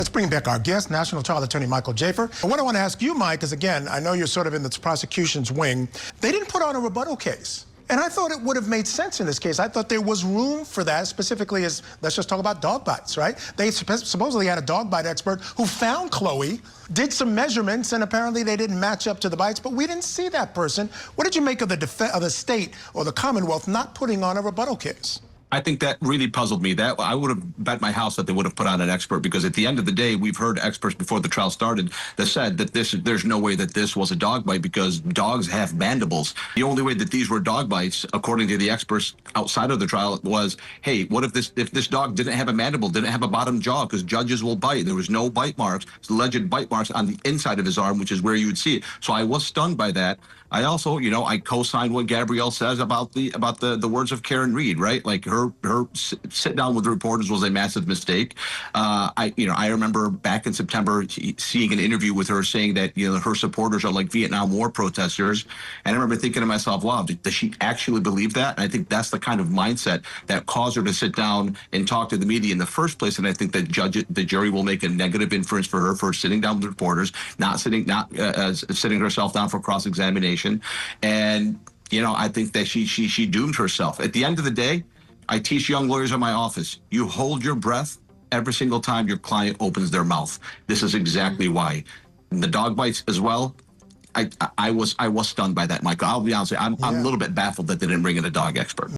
Let's bring back our guest, National Trial Attorney Michael Jaffer. And what I want to ask you, Mike, is again, I know you're sort of in the prosecution's wing. They didn't put on a rebuttal case. And I thought it would have made sense in this case. I thought there was room for that, specifically as, let's just talk about dog bites, right? They supposedly had a dog bite expert who found Chloe, did some measurements, and apparently they didn't match up to the bites, but we didn't see that person. What did you make of the state or the Commonwealth not putting on a rebuttal case? I think that really puzzled me. That I would have bet my house that they would have put on an expert, because at the end of the day, we've heard experts before the trial started that said that there's no way that this was a dog bite because dogs have mandibles. The only way that these were dog bites, according to the experts outside of the trial, was, hey, what if this dog didn't have a mandible, didn't have a bottom jaw, because judges will bite. There was no bite marks, alleged bite marks on the inside of his arm, which is where you would see it. So I was stunned by that. I also, I co-signed what Gabrielle says about the words of Karen Read, right? Like her sit down with the reporters was a massive mistake. I remember back in September seeing an interview with her saying that her supporters are like Vietnam War protesters, and I remember thinking to myself, wow, does she actually believe that? And I think that's the kind of mindset that caused her to sit down and talk to the media in the first place. And I think that the jury will make a negative inference for her for sitting down with reporters, not sitting herself down for cross-examination. And I think that she doomed herself. At the end of the day, I teach young lawyers in my office, you hold your breath every single time your client opens their mouth. This is exactly why. The dog bites as well. I was stunned by that, Michael. I'll be honest with you, I'm a little bit baffled that they didn't bring in a dog expert.